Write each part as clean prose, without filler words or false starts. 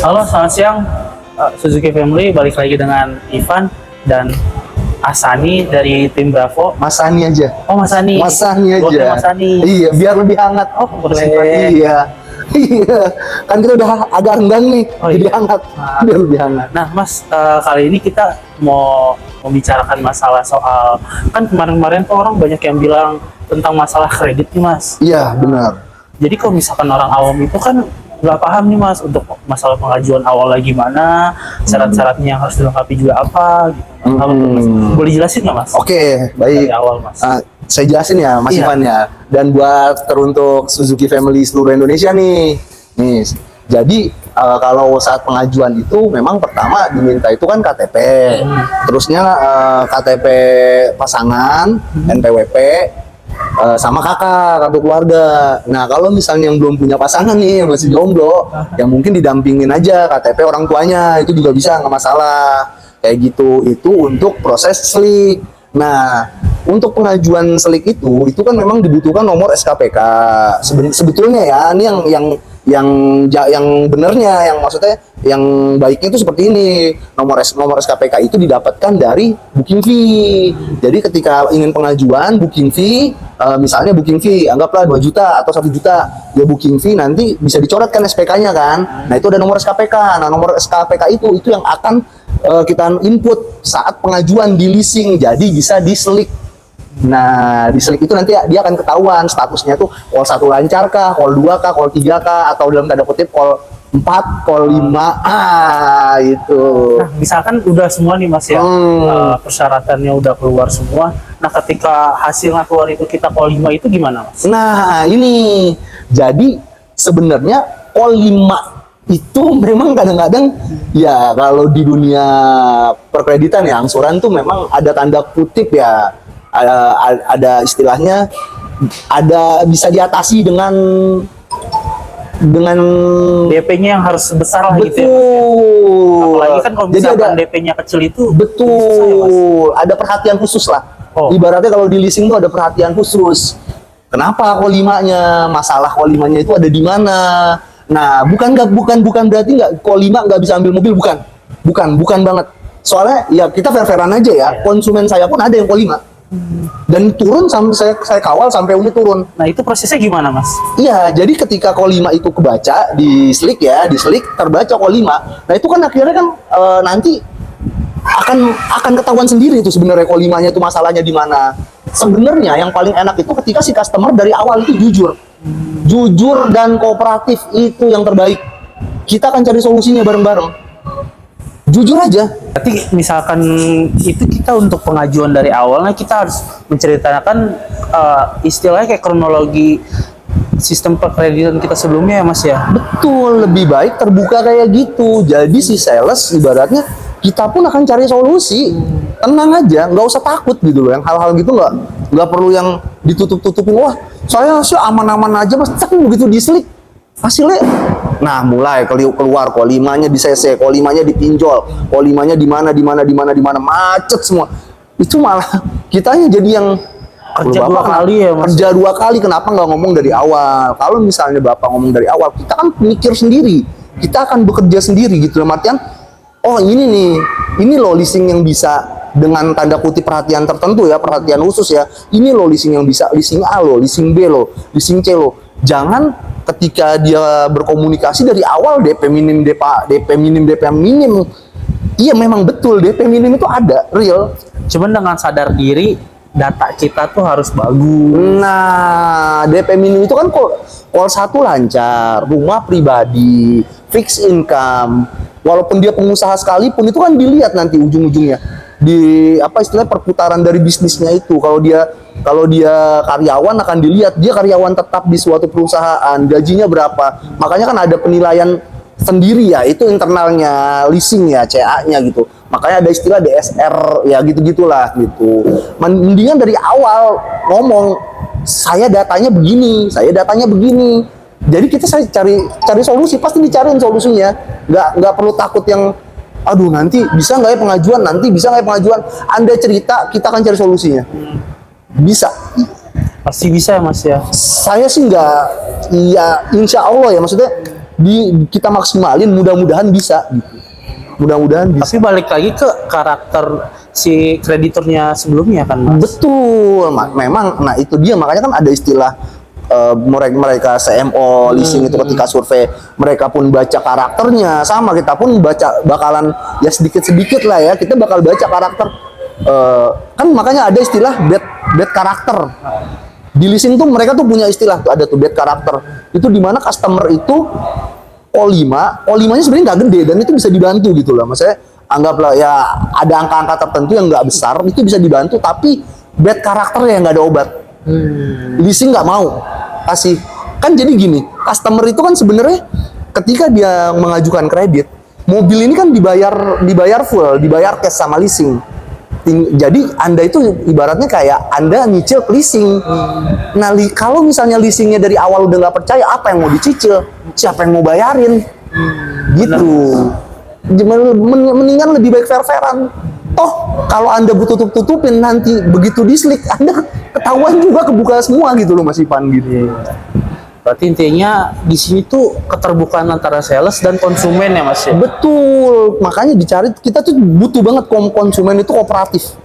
Halo, selamat siang. Suzuki Family balik lagi dengan Ivan dan Asani dari tim Bravo. Mas Ani aja. Oh, Mas Ani. Mas Ani aja. Boleh Mas Ani. Iya, biar lebih hangat. Oh, boleh. Iya. Iya. Kan kita udah agak renggang nih. Oh, jadi iya. hangat. Nah. Biar lebih hangat. Nah, Mas, kali ini kita mau membicarakan masalah soal, kan kemarin-kemarin tuh orang banyak yang bilang tentang masalah kredit nih, Mas. Iya, benar. Jadi kalau misalkan orang awam itu kan nggak paham nih, Mas, untuk masalah pengajuan awalnya gimana, syarat-syaratnya yang harus dilengkapi juga apa gitu. Apa tuh, Mas? Boleh jelasin nggak, Mas? Oke, baik. Dari awal, Mas. Saya jelasin ya, Mas Iya. Ivan ya. Dan buat teruntuk Suzuki Family seluruh Indonesia nih. Jadi kalau saat pengajuan itu memang pertama diminta itu kan KTP. Terusnya KTP pasangan, NPWP, sama kakak, kartu keluarga. Nah, kalau misalnya yang belum punya pasangan nih, masih jomblo, yang mungkin didampingin aja KTP orang tuanya, itu juga bisa, nggak masalah. Kayak gitu, itu untuk proses SLIK. Nah, untuk pengajuan SLIK itu kan memang dibutuhkan nomor SKPK. Sebetulnya ya, ini yang benernya, yang maksudnya yang baiknya itu seperti ini. Nomor SKPK itu didapatkan dari booking fee. Jadi ketika ingin pengajuan booking fee, misalnya booking fee anggaplah 2 juta atau 1 juta, ya booking fee nanti bisa dicoretkan SPK-nya kan. Nah, itu ada nomor SKPK. Nah, nomor SKPK itu yang akan kita input saat pengajuan di leasing, jadi bisa diselik. Nah, di selik itu nanti dia akan ketahuan statusnya tuh call 1 lancar kah, call 2 kah, call 3 kah, atau dalam tanda kutip call 4, call 5, itu. Nah, misalkan udah semua nih, Mas, ya, persyaratannya udah keluar semua. Nah, ketika hasilnya keluar itu kita call 5 itu gimana, Mas? Nah, ini jadi sebenarnya call 5 itu memang kadang-kadang ya kalau di dunia perkreditan ya, angsuran tuh memang ada tanda kutip ya, ada istilahnya, ada bisa diatasi dengan DP-nya yang harus besar lah gitu ya, Mas, ya. betul. Apalagi kan kalau Jadi misalkan ada DP-nya kecil itu betul, susah ya, Mas. ada perhatian khusus lah. Oh. Ibaratnya kalau di leasing tuh ada perhatian khusus. Kenapa call 5-nya? Masalah call 5-nya itu ada di mana? Nah, bukan berarti call 5 nggak bisa ambil mobil, bukan banget. Soalnya ya kita fair-fairan aja ya. Konsumen saya pun ada yang call 5. Dan turun sampai saya kawal sampai unit turun. Nah, itu prosesnya gimana, Mas? Iya, jadi ketika call 5 itu kebaca di slik terbaca call 5. Nah, itu kan akhirnya kan nanti akan ketahuan sendiri itu sebenarnya call 5-nya itu masalahnya di mana. Sebenarnya yang paling enak itu ketika si customer dari awal itu jujur dan kooperatif, itu yang terbaik. Kita akan cari solusinya bareng-bareng. Jujur aja. Berarti misalkan itu kita untuk pengajuan dari awalnya kita harus menceritakan istilahnya kayak kronologi sistem perkreditan kita sebelumnya ya, Mas, ya? Betul, lebih baik terbuka kayak gitu. Jadi si sales ibaratnya kita pun akan cari solusi. Tenang aja, nggak usah takut gitu loh. Yang hal-hal gitu nggak perlu yang ditutup-tutupin. Wah, saya sih aman-aman aja, Mas. Tapi begitu diselik hasilnya, nah mulai keluar call 5-nya di CC, call 5-nya dipinjol, call 5-nya di mana macet semua. Itu malah kitanya jadi yang Kerja 2 kali ya, Mas? Kerja 2 kali, kenapa nggak ngomong dari awal? Kalau misalnya Bapak ngomong dari awal, kita kan mikir sendiri, kita akan bekerja sendiri gitu. Dalam artian, oh ini loh leasing yang bisa dengan tanda kutip perhatian tertentu ya, perhatian khusus ya. Ini loh leasing yang bisa, leasing A loh, leasing B loh, leasing C loh. Jangan ketika dia berkomunikasi dari awal DP minim. Iya, memang betul DP minim itu ada, real. Cuman dengan sadar diri, data kita tuh harus bagus. Nah, DP minim itu kan call 1 lancar, rumah pribadi, fixed income. Walaupun dia pengusaha sekalipun, itu kan dilihat nanti ujung-ujungnya di apa istilahnya perputaran dari bisnisnya itu. Kalau dia karyawan akan dilihat dia karyawan tetap di suatu perusahaan, gajinya berapa. Makanya kan ada penilaian sendiri ya, itu internalnya leasing ya, CA-nya gitu. Makanya ada istilah DSR ya, gitu-gitulah gitu. Mendingan dari awal ngomong, saya datanya begini. Jadi kita cari solusi, pasti dicariin solusinya. Nggak perlu takut yang aduh nanti bisa nggak ya pengajuan, Anda cerita, kita akan cari solusinya. Bisa. Pasti bisa, Mas, ya? Saya sih nggak, ya insya Allah ya, maksudnya kita maksimalin, mudah-mudahan bisa gitu. Mudah-mudahan bisa. Tapi balik lagi ke karakter si kreditornya sebelumnya kan, Mas? Betul, memang. Nah itu dia, makanya kan ada istilah mereka CMO leasing itu ketika survei mereka pun baca karakternya, sama kita pun bakalan ya sedikit-sedikit lah ya, kita bakal baca karakter. Kan makanya ada istilah bad karakter di leasing tuh, mereka tuh punya istilah tuh, ada tuh bad karakter itu, dimana customer itu O5-nya sebenarnya nggak gede dan itu bisa dibantu gitu lah, maksudnya anggaplah ya ada angka-angka tertentu yang nggak besar itu bisa dibantu, tapi bad karakter yang nggak ada obat. Leasing nggak mau kasih. Kan jadi gini, customer itu kan sebenarnya ketika dia mengajukan kredit, mobil ini kan dibayar full, dibayar cash sama leasing. Jadi Anda itu ibaratnya kayak Anda nyicil leasing. Nah, kalau misalnya leasingnya dari awal udah nggak percaya, apa yang mau dicicil? Siapa yang mau bayarin? Gitu. Mendingan lebih baik fair-fairan. Toh kalau Anda tutupin nanti begitu dislik Anda ketahuan juga, kebuka semua gitu loh Mas Ivan gitu. Berarti intinya di sini tuh keterbukaan antara sales dan konsumen ya Mas ya? Betul, makanya dicari, kita tuh butuh banget konsumen itu kooperatif.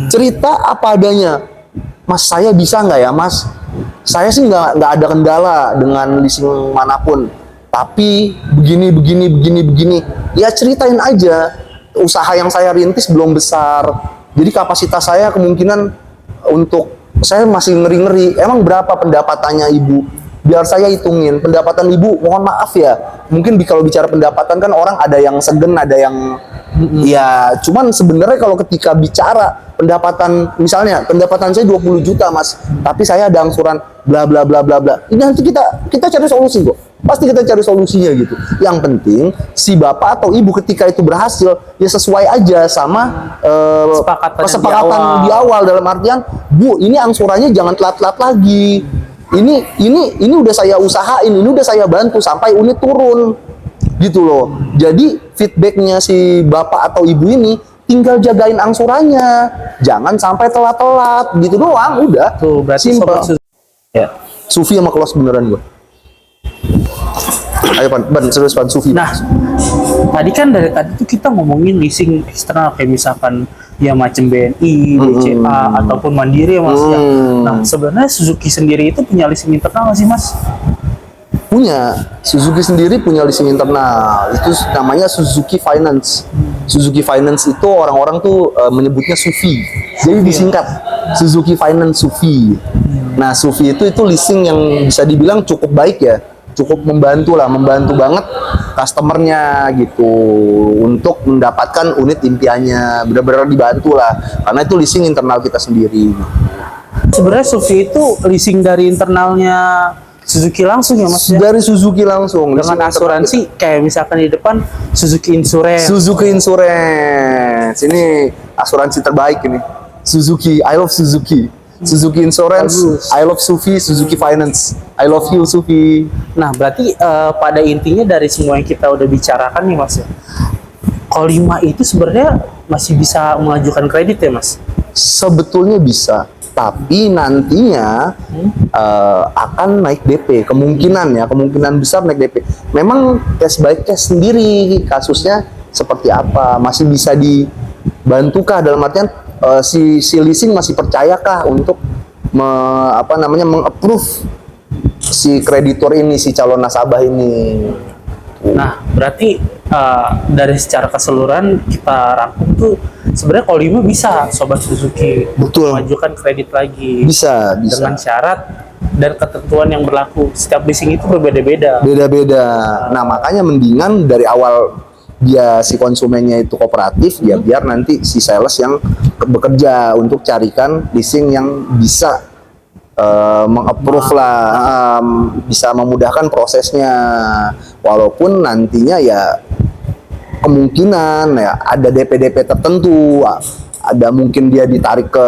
Cerita apa adanya. Mas, saya bisa nggak ya Mas? Saya sih nggak ada kendala dengan leasing manapun. Tapi begini. Ya ceritain aja. Usaha yang saya rintis belum besar, jadi kapasitas saya kemungkinan untuk saya masih ngeri-ngeri. Emang berapa pendapatannya ibu? Biar saya hitungin pendapatan ibu. Mohon maaf ya, mungkin kalau bicara pendapatan kan orang ada yang segen, ada yang ya. Cuman sebenarnya kalau ketika bicara pendapatan, misalnya pendapatan saya 20 juta Mas, tapi saya ada angsuran bla bla bla bla bla. Ini nanti kita cari solusi kok. Pasti kita cari solusinya gitu. Yang penting si bapak atau ibu ketika itu berhasil ya sesuai aja sama kesepakatan di awal, dalam artian, Bu, ini angsurannya jangan telat-telat lagi. Ini udah saya usahain, ini udah saya bantu sampai unit turun. Gitu loh. Jadi feedbacknya si bapak atau ibu ini tinggal jagain angsurannya. Jangan sampai telat-telat gitu doang, udah. Tuh, berarti simple. Ya. Sufi sama Kelos beneran gue. Ayo Pan, serius Pan, Sufi. Nah, tadi kan dari tadi tuh kita ngomongin leasing eksternal kayak misalkan ya macam BNI, BCA ataupun Mandiri ya Mas ya. Nah, sebenarnya Suzuki sendiri itu punya leasing internal nggak sih Mas? Punya. Suzuki sendiri punya leasing internal. Itu namanya Suzuki Finance. Suzuki Finance itu orang-orang tuh menyebutnya Sufi. Jadi disingkat Suzuki Finance Sufi. Nah, Sufi itu leasing yang bisa dibilang cukup baik ya. Cukup membantu banget customernya gitu untuk mendapatkan unit impiannya, benar-benar dibantu lah karena itu leasing internal kita sendiri. Sebenarnya Sufi itu leasing dari internalnya Suzuki langsung ya Mas ya? Dari Suzuki langsung dengan asuransi kayak misalkan di depan Suzuki Insurance. Suzuki Insurance ini asuransi terbaik ini. Suzuki, I love Suzuki. Suzuki Insurance, Bagus. I love Sufi, Suzuki Finance, I love you Sufi. Nah, berarti pada intinya dari semua yang kita udah bicarakan nih Mas ya, Ko5 itu sebenarnya masih bisa mengajukan kredit ya Mas? Sebetulnya bisa, tapi nantinya akan naik DP, kemungkinan besar naik DP. Memang case by case sendiri kasusnya seperti apa, masih bisa dibantukah, dalam artian si leasing masih percayakah untuk meng-approve si kreditor ini, si calon nasabah ini. Nah, berarti dari secara keseluruhan kita rangkum tuh sebenarnya Ko5 bisa Sobat Suzuki Betul. mengajukan kredit lagi Bisa. dengan syarat dan ketentuan yang berlaku. Setiap leasing itu berbeda-beda. Beda-beda. Nah, makanya mendingan dari awal dia si konsumennya itu kooperatif, ya biar nanti si sales yang bekerja untuk carikan leasing yang bisa meng-approve lah, bisa memudahkan prosesnya. Walaupun nantinya ya kemungkinan ya ada DP-DP tertentu, ada mungkin dia ditarik ke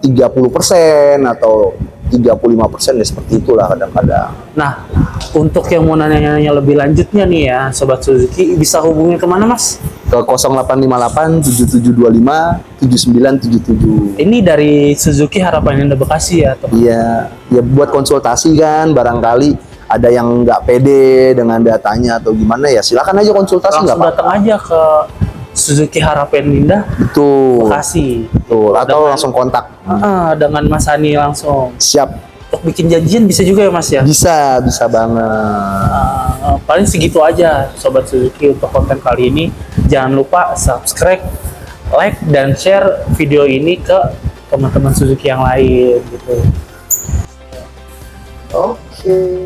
30% atau 35% ya, seperti itulah kadang-kadang. Nah, untuk yang mau nanya-nanya lebih lanjutnya nih ya, Sobat Suzuki, bisa hubungi kemana Mas? Ke 0858 7725 7977. Ini dari Suzuki Harapan Indah Bekasi ya? Atau? Iya, ya buat konsultasi kan, barangkali ada yang nggak pede dengan datanya atau gimana ya silakan aja konsultasi, nggak Langsung apa-apa. datang aja ke Suzuki Harapan Indah Betul, Bekasi. betul. Atau Dengan- langsung kontak. Dengan Mas Hani langsung. Siap, Untuk bikin janjian bisa juga ya Mas ya. bisa banget. Paling segitu aja Sobat Suzuki untuk konten kali ini. Jangan lupa subscribe, like, dan share video ini ke teman-teman Suzuki yang lain gitu. Oke.